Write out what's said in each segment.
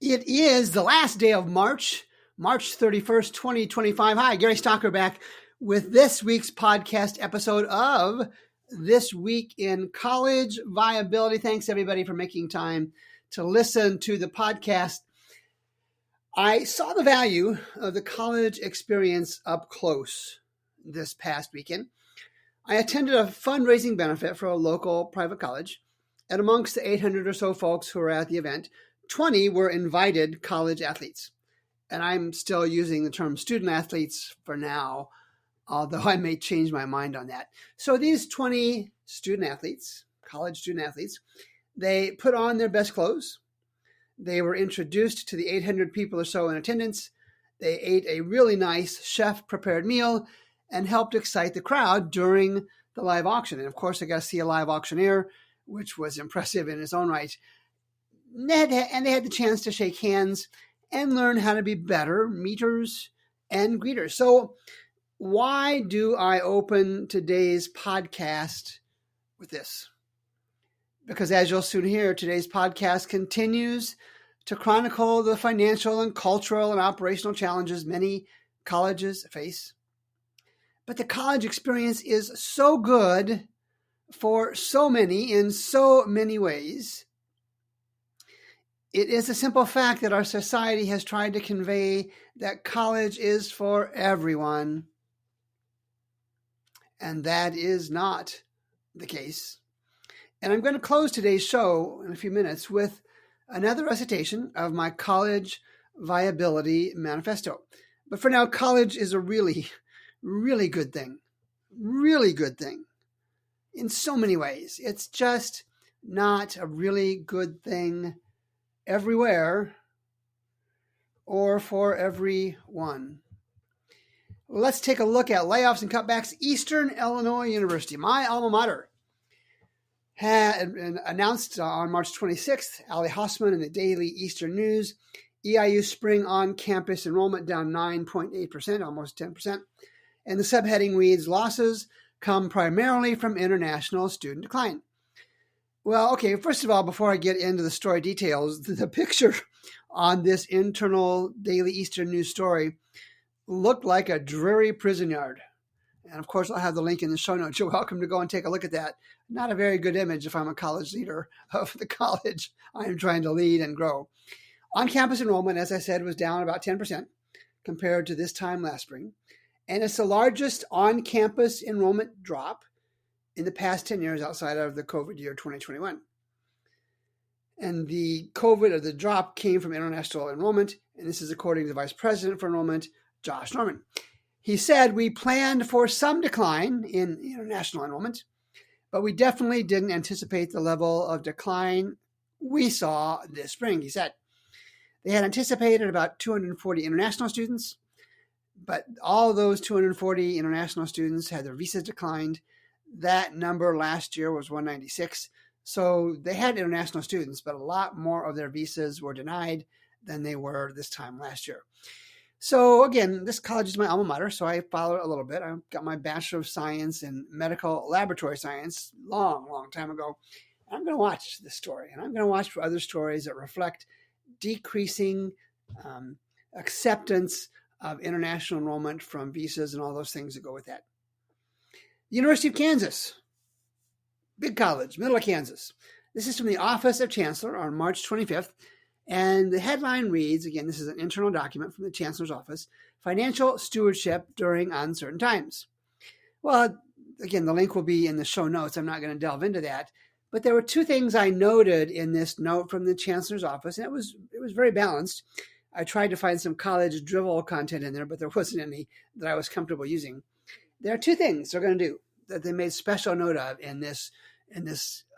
It is the last day of March 31st, 2025. Hi, Gary Stocker back with this week's podcast episode of This Week in College Viability. Thanks, everybody, for making time to listen to the podcast. I saw the value of the college experience up close this past weekend. I attended a fundraising benefit for a local private college, and amongst the 800 or so folks who were at the event, 20 were invited college athletes. And I'm still using the term student athletes for now, although I may change my mind on that. So these 20 student athletes, college student athletes, they put on their best clothes. They were introduced to the 800 people or so in attendance. They ate a really nice chef-prepared meal and helped excite the crowd during the live auction. And of course, I got to see a live auctioneer, which was impressive in its own right. And they had the chance to shake hands and learn how to be better meeters and greeters. So why do I open today's podcast with this? Because as you'll soon hear, today's podcast continues to chronicle the financial and cultural and operational challenges many colleges face. But the college experience is so good for so many in so many ways. It is a simple fact that our society has tried to convey that college is for everyone. And that is not the case. And I'm going to close today's show in a few minutes with another recitation of my College Viability Manifesto. But for now, college is a really, really good thing. Really good thing. In so many ways. It's just not a really good thing everywhere or for everyone. Let's take a look at layoffs and cutbacks. Eastern Illinois University, my alma mater, had announced on March 26th, Ali Hausman in the Daily Eastern News, EIU spring on-campus enrollment down 9.8%, almost 10%. And the subheading reads, losses come primarily from international student decline. Well, okay, first of all, before I get into the story details, the picture on this internal Daily Eastern News story looked like a dreary prison yard. And of course, I'll have the link in the show notes. You're welcome to go and take a look at that. Not a very good image if I'm a college leader of the college I am trying to lead and grow. On-campus enrollment, as I said, was down about 10% compared to this time last spring. And it's the largest on-campus enrollment drop in the past 10 years outside of the COVID year 2021. And the drop came from international enrollment, and this is according to the Vice President for Enrollment, Josh Norman. He said, we planned for some decline in international enrollment, but we definitely didn't anticipate the level of decline we saw this spring, he said. They had anticipated about 240 international students, but all those 240 international students had their visas declined. That number last year was 196. So they had international students, but a lot more of their visas were denied than they were this time last year. So again, this college is my alma mater, so I followed it a little bit. I got my Bachelor of Science in Medical Laboratory Science long time ago. And I'm going to watch this story, and I'm going to watch for other stories that reflect decreasing acceptance of international enrollment from visas and all those things that go with that. University of Kansas, big college, middle of Kansas. This is from the Office of Chancellor on March 25th. And the headline reads, again, this is an internal document from the Chancellor's office, Financial Stewardship During Uncertain Times. Well, again, the link will be in the show notes. I'm not going to delve into that. But there were two things I noted in this note from the Chancellor's office, and it was very balanced. I tried to find some college drivel content in there, but there wasn't any that I was comfortable using. There are two things they're going to do that they made special note of in this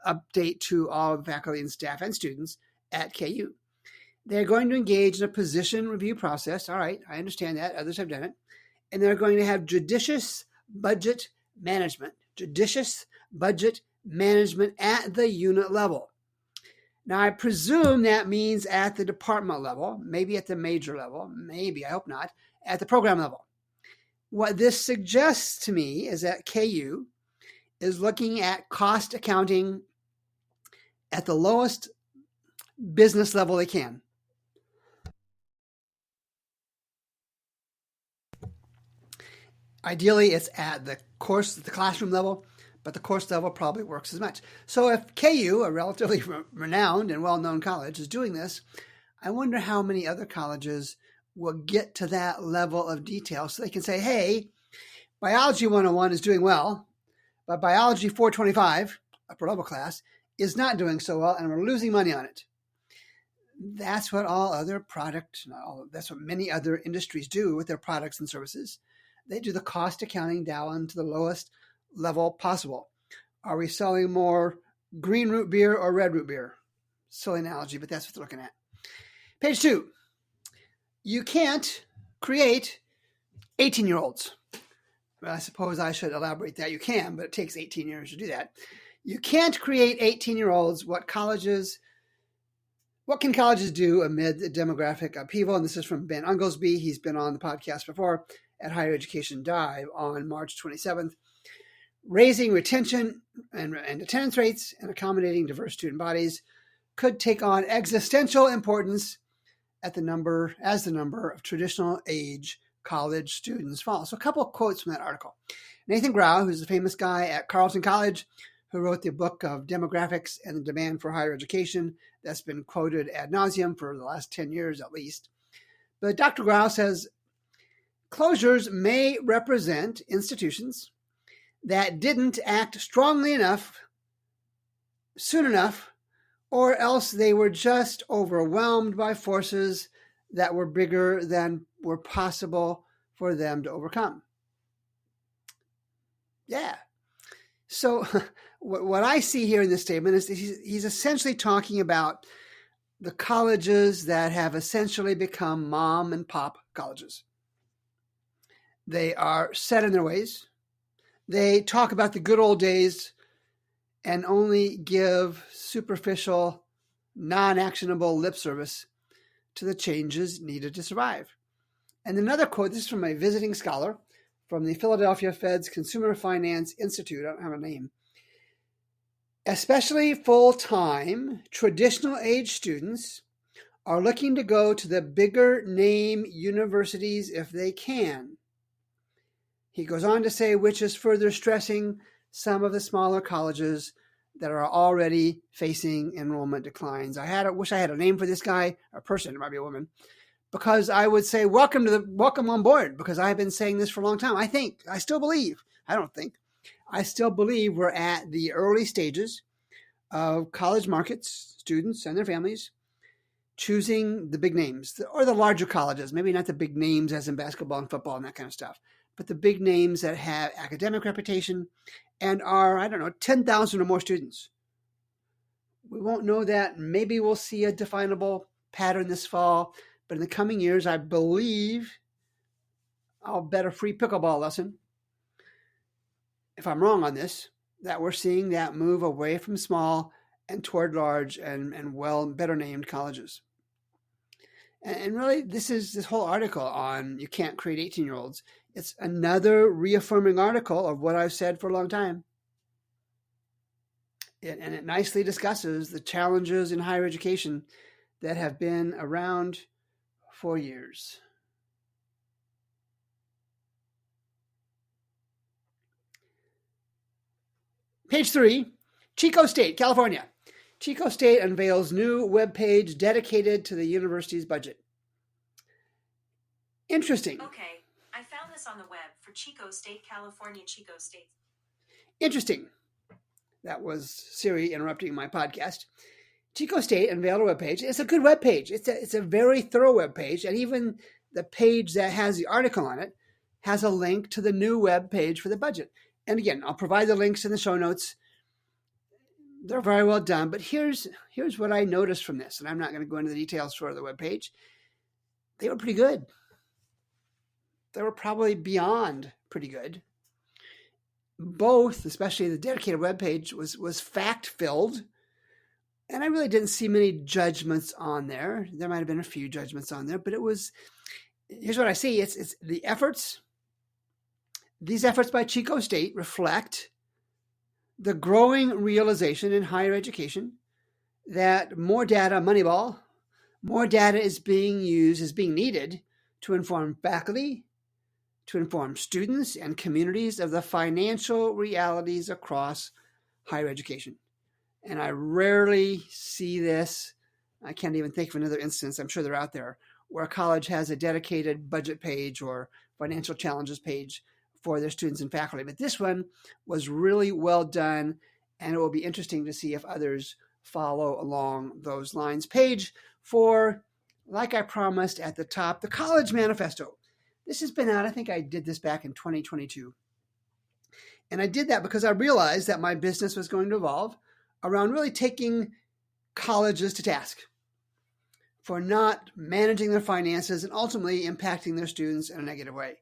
update to all faculty and staff and students at KU. They're going to engage in a position review process. All right, I understand that. Others have done it. And they're going to have judicious budget management at the unit level. Now, I presume that means at the department level, maybe at the major level, maybe, I hope not, at the program level. What this suggests to me is that KU is looking at cost accounting at the lowest business level they can. Ideally, it's at the classroom level, but the course level probably works as much. So if KU, a relatively renowned and well-known college, is doing this, I wonder how many other colleges will get to that level of detail so they can say, hey, Biology 101 is doing well, but Biology 425, upper level class, is not doing so well, and we're losing money on it. That's what that's what many other industries do with their products and services. They do the cost accounting down to the lowest level possible. Are we selling more green root beer or red root beer? Silly analogy, but that's what they're looking at. Page 2. You can't create 18-year-olds. Well, I suppose I should elaborate that. You can, but it takes 18 years to do that. You can't create 18-year-olds. What can colleges do amid the demographic upheaval? And this is from Ben Unglesby. He's been on the podcast before at Higher Education Dive on March 27th. Raising retention and attendance rates and accommodating diverse student bodies could take on existential importance as the number of traditional age college students falls. So a couple of quotes from that article. Nathan Grau, who's the famous guy at Carleton College, who wrote the book of Demographics and the Demand for Higher Education that's been quoted ad nauseum for the last 10 years at least. But Dr. Grau says, closures may represent institutions that didn't act strongly enough, soon enough, or else they were just overwhelmed by forces that were bigger than were possible for them to overcome. Yeah. So what I see here in this statement is he's essentially talking about the colleges that have essentially become mom and pop colleges. They are set in their ways. They talk about the good old days and only give superficial, non-actionable lip service to the changes needed to survive. And another quote, this is from a visiting scholar from the Philadelphia Fed's Consumer Finance Institute. I don't have a name. Especially full-time, traditional age students are looking to go to the bigger name universities if they can. He goes on to say, which is further stressing some of the smaller colleges that are already facing enrollment declines. I wish I had a name for this guy, a person, it might be a woman, because I would say, welcome on board, because I've been saying this for a long time. I still believe we're at the early stages of college markets, students and their families choosing the big names, or the larger colleges, maybe not the big names as in basketball and football and that kind of stuff, but the big names that have academic reputation and are, 10,000 or more students. We won't know that. Maybe we'll see a definable pattern this fall, but in the coming years, I believe I'll bet a free pickleball lesson, if I'm wrong on this, that we're seeing that move away from small and toward large and better named colleges. And really, this whole article on you can't create 18-year-olds. It's another reaffirming article of what I've said for a long time. And it nicely discusses the challenges in higher education that have been around for years. Page 3, Chico State, California. Chico State unveils new webpage dedicated to the university's budget. Interesting. Okay, I found this on the web for Chico State, California, Chico State. Interesting. That was Siri interrupting my podcast. Chico State unveiled a webpage. It's a good webpage. It's a very thorough webpage, and even the page that has the article on it has a link to the new webpage for the budget. And again, I'll provide the links in the show notes. They're very well done, but here's what I noticed from this, and I'm not going to go into the details for the webpage. They were pretty good. They were probably beyond pretty good. Both, especially the dedicated webpage, was fact-filled, and I really didn't see many judgments on there. There might have been a few judgments on there, but here's what I see. It's the efforts. These efforts by Chico State reflect the growing realization in higher education that more data, Moneyball, more data is being needed to inform faculty, to inform students and communities of the financial realities across higher education. And I rarely see this. I can't even think of another instance, I'm sure they're out there, where a college has a dedicated budget page or financial challenges page for their students and faculty. But this one was really well done, and it will be interesting to see if others follow along those lines. Page 4, like I promised at the top, the College Manifesto. This has been out, I think I did this back in 2022. And I did that because I realized that my business was going to evolve around really taking colleges to task for not managing their finances and ultimately impacting their students in a negative way.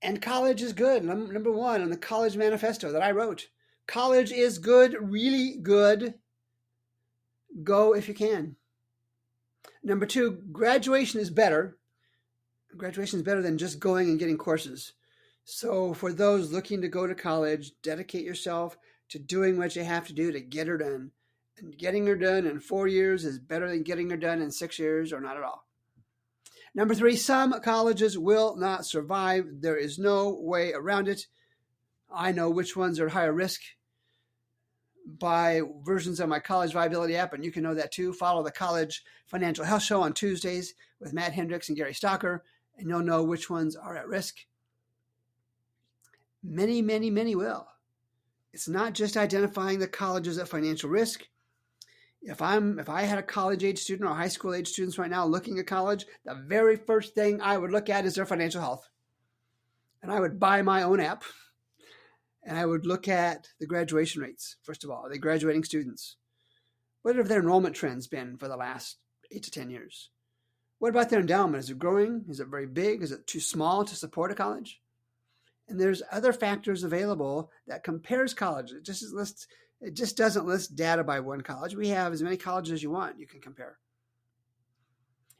And college is good. Number 1 on the College Manifesto that I wrote. College is good, really good. Go if you can. Number 2, graduation is better. Graduation is better than just going and getting courses. So for those looking to go to college, dedicate yourself to doing what you have to do to get her done. And getting her done in 4 years is better than getting her done in 6 years or not at all. Number 3, some colleges will not survive. There is no way around it. I know which ones are higher risk by versions of my College Viability app, and you can know that too. Follow the College Financial Health Show on Tuesdays with Matt Hendricks and Gary Stocker, and you'll know which ones are at risk. Many, many, many will. It's not just identifying the colleges at financial risk. If I had a college age student or high school age students right now looking at college, the very first thing I would look at is their financial health. And I would buy my own app, and I would look at the graduation rates. First of all, are they graduating students? What have their enrollment trends been for the last 8 to 10 years? What about their endowment? Is it growing? Is it very big? Is it too small to support a college? And there's other factors available that compares colleges. It just doesn't list data by one college. We have as many colleges as you want you can compare.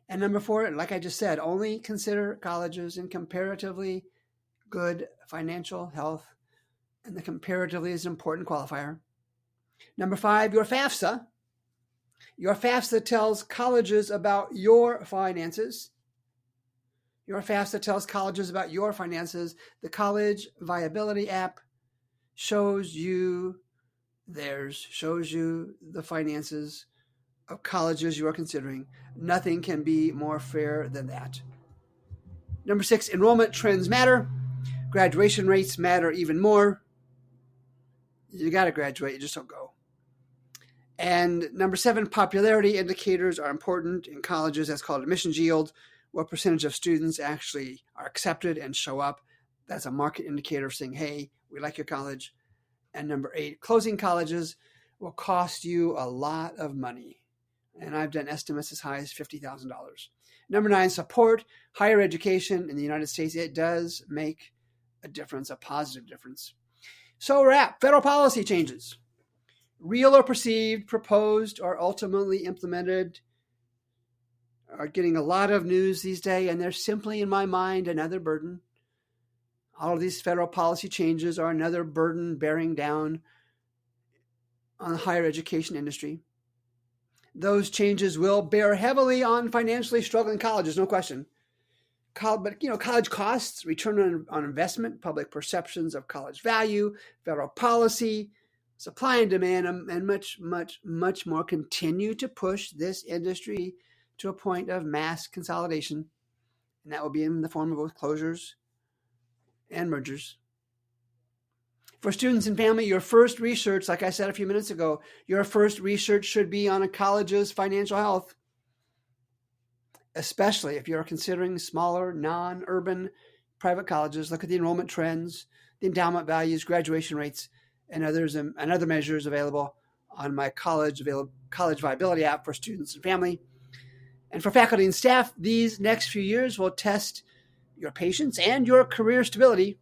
And number 4, like I just said, only consider colleges in comparatively good financial health. And the comparatively is an important qualifier. Number 5, your FAFSA. Your FAFSA tells colleges about your finances. Your FAFSA tells colleges about your finances. The College Viability app shows you the finances of colleges you are considering. Nothing can be more fair than that. Number 6, enrollment trends matter. Graduation rates matter even more. You got to graduate, you just don't go. And number 7, popularity indicators are important in colleges. That's called admissions yield. What percentage of students actually are accepted and show up? That's a market indicator saying, hey, we like your college. And number 8, closing colleges will cost you a lot of money. And I've done estimates as high as $50,000. Number 9, support higher education in the United States. It does make a difference, a positive difference. So we're at federal policy changes. Real or perceived, proposed, or ultimately implemented are getting a lot of news these days, and they're simply, in my mind, another burden. All of these federal policy changes are another burden bearing down on the higher education industry. Those changes will bear heavily on financially struggling colleges, no question. But, college costs, return on investment, public perceptions of college value, federal policy, supply and demand, and much, much, much more continue to push this industry to a point of mass consolidation. And that will be in the form of both closures and mergers. For students and family, your first research, like I said a few minutes ago, your first research should be on a college's financial health, especially if you're considering smaller, non-urban private colleges. Look at the enrollment trends, the endowment values, graduation rates, and other measures available on my College Viability app for students and family. And for faculty and staff, these next few years will test your patience and your career stability.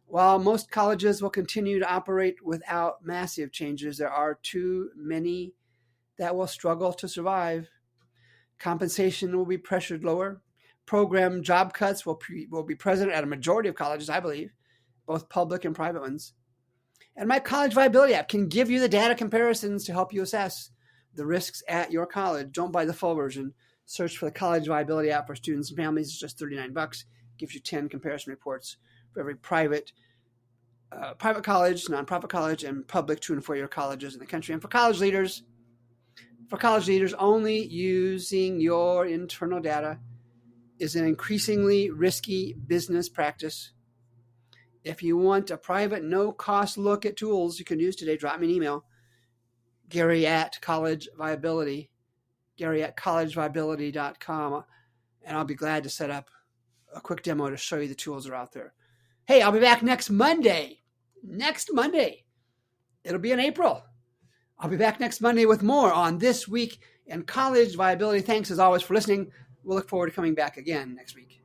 While most colleges will continue to operate without massive changes, there are too many that will struggle to survive. Compensation will be pressured lower. Program job cuts will be present at a majority of colleges, I believe, both public and private ones. And my College Viability app can give you the data comparisons to help you assess the risks at your college. Don't buy the full version. Search for the College Viability app for students and families. It's just $39. gives you 10 comparison reports for every private college, nonprofit college, and public 2- and 4-year colleges in the country. And for college leaders, only using your internal data is an increasingly risky business practice. If you want a private, no-cost look at tools you can use today, drop me an email, gary@collegeviability.com, and I'll be glad to set up a quick demo to show you the tools that are out there. Hey, I'll be back next Monday. It'll be in April. I'll be back next Monday with more on This Week in College Viability. Thanks as always for listening. We'll look forward to coming back again next week.